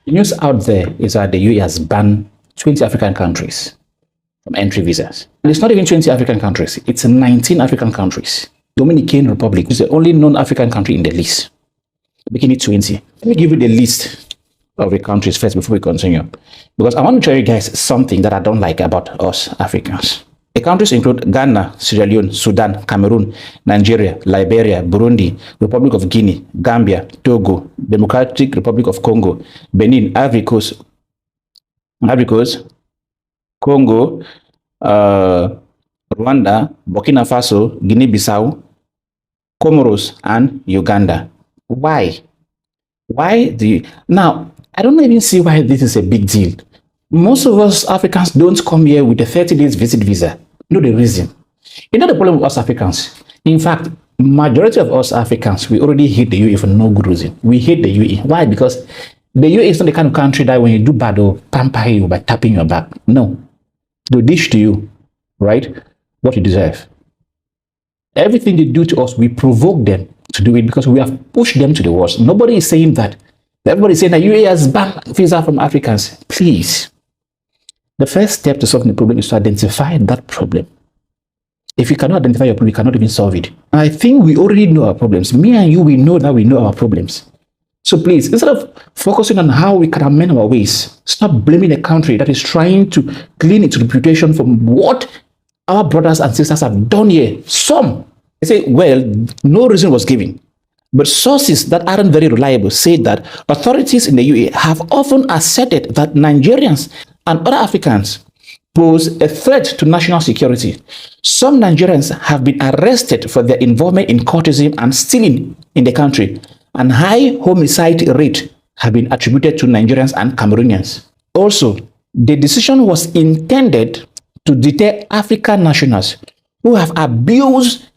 The news out there is that the UAE has banned 20 African countries from entry visas. And it's not even 20 African countries, it's 19 African countries. Dominican Republic is the only non-African country in the list, making it 20. Let me give you the list of the countries first before we continue, because I want to tell you guys something that I don't like about us Africans. The countries include Ghana, Sierra Leone, Sudan, Cameroon, Nigeria, Liberia, Burundi, Republic of Guinea, Gambia, Togo, Democratic Republic of Congo, Benin, Ivory Coast, Congo, Rwanda, Burkina Faso, Guinea-Bissau, Comoros, and Uganda. Why? Why do you... Now, I don't even see why this is a big deal. Most of us Africans don't come here with a 30 days visit visa. You know the reason. You know the problem with us Africans. In fact, majority of us Africans, we already hate the UAE for no good reason. We hate the UAE. Why? Because the UAE is not the kind of country that when you do bad, they'll pamper you by tapping your back. No. They'll dish to you, right, what you deserve. Everything they do to us, we provoke them to do it because we have pushed them to the worst. Nobody is saying that. Everybody is saying that UAE has banned visa from Africans. Please. The first step to solving the problem is to identify that problem. If you cannot identify your problem, you cannot even solve it. And I think we already know our problems. Me and you, we know that we know our problems. So please, instead of focusing on how we can amend our ways, stop blaming a country that is trying to clean its reputation from what our brothers and sisters have done here. Some, they say, well, no reason was given. But sources that aren't very reliable say that authorities in the UAE have often asserted that Nigerians and other Africans pose a threat to national security. Some Nigerians have been arrested for their involvement in cultism and stealing in the country, and high homicide rate have been attributed to Nigerians and Cameroonians. Also, the decision was intended to deter African nationals who have abused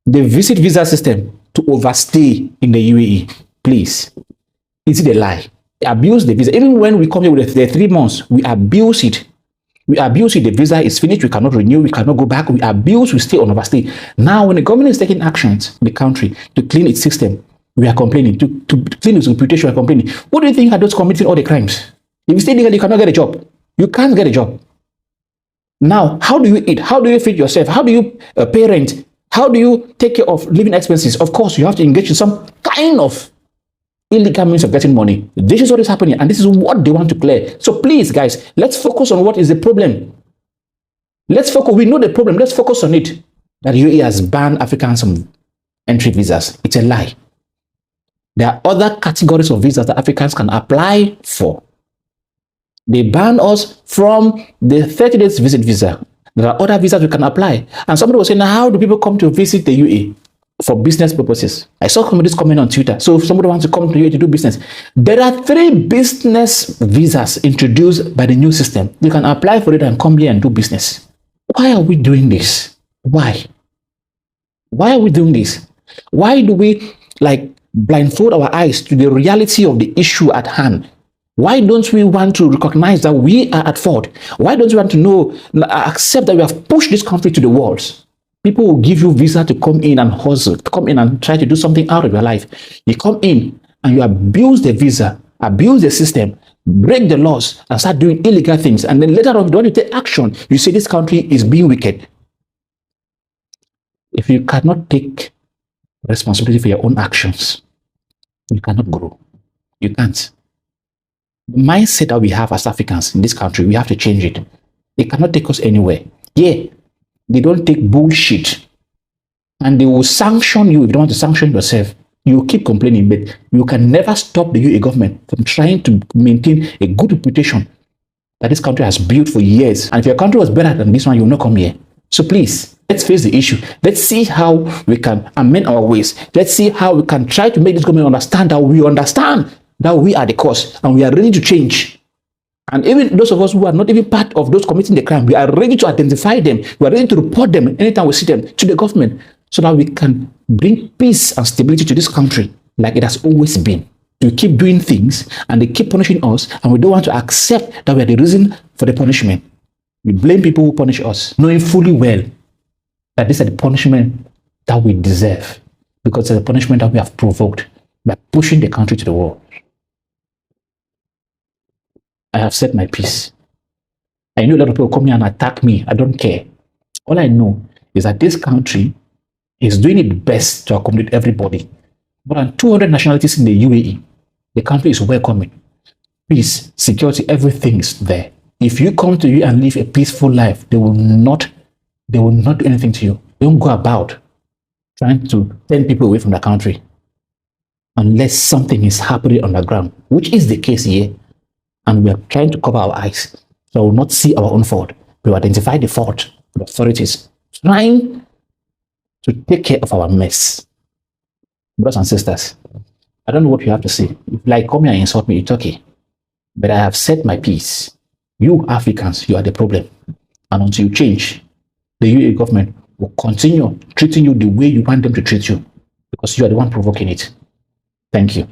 the visit visa system to overstay in the UAE. Please, is it a lie? Abuse the visa. Even when we come here with the 3 months, we abuse it. We abuse it. The visa is finished. We cannot renew. We cannot go back. We abuse. We stay on overstay. Now, when the government is taking actions in the country to clean its system, we are complaining. To clean its reputation, we are complaining. What do you think are those committing all the crimes? If you stay legal, you cannot get a job. You can't get a job. Now, how do you eat? How do you feed yourself? How do you parent? How do you take care of living expenses? Of course, you have to engage in some kind of illegal means of getting money. This is what is happening, and this is what they want to clear. So please, guys, let's focus on what is the problem. Let's focus. We know the problem. Let's focus on it. That UAE has banned Africans from entry visas. It's a lie. There are other categories of visas that Africans can apply for. They ban us from the 30 days visit visa. There are other visas we can apply. And somebody was saying, how do people come to visit the UAE? For business purposes. I saw somebody's comment on Twitter. So if somebody wants to come to UAE to do business, there are 3 business visas introduced by the new system. You can apply for it and come here and do business. Why are we doing this? Why? Why are we doing this? Why do we blindfold our eyes to the reality of the issue at hand? Why don't we want to recognize that we are at fault? Why don't we want to accept that we have pushed this country to the walls? People will give you visa to come in and hustle, to come in and try to do something out of your life. You come in and you abuse the visa, abuse the system, break the laws, and start doing illegal things. And then later on, when you take action, you say this country is being wicked. If you cannot take responsibility for your own actions, you cannot grow. You can't. The mindset that we have as Africans in this country, we have to change it. It cannot take us anywhere. Yeah. They don't take bullshit, and they will sanction you if you don't want to sanction yourself. You keep complaining, but you can never stop the UAE government from trying to maintain a good reputation that this country has built for years. And if your country was better than this one, you will not come here. So please, let's face the issue. Let's see how we can amend our ways. Let's see how we can try to make this government understand that we understand that we are the cause and we are ready to change. And even those of us who are not even part of those committing the crime, we are ready to identify them. We are ready to report them anytime we see them to the government so that we can bring peace and stability to this country like it has always been. We keep doing things and they keep punishing us, and we don't want to accept that we are the reason for the punishment. We blame people who punish us, knowing fully well that these are the punishment that we deserve because it's the punishment that we have provoked by pushing the country to the wall. I have said my piece. I know a lot of people come here and attack me. I don't care. All I know is that this country is doing its best to accommodate everybody. More than 200 nationalities in the UAE. The country is welcoming. Peace, security, everything is there. If you come to you and live a peaceful life, they will not do anything to you. They don't go about trying to turn people away from the country unless something is happening on the ground, which is the case here. And we are trying to cover our eyes so we will not see our own fault. We will identify the fault of the authorities trying to take care of our mess. Brothers and sisters, I don't know what you have to say. If like come here and insult me, it's okay. But I have said my piece. You Africans, you are the problem. And until you change, the UAE government will continue treating you the way you want them to treat you because you are the one provoking it. Thank you.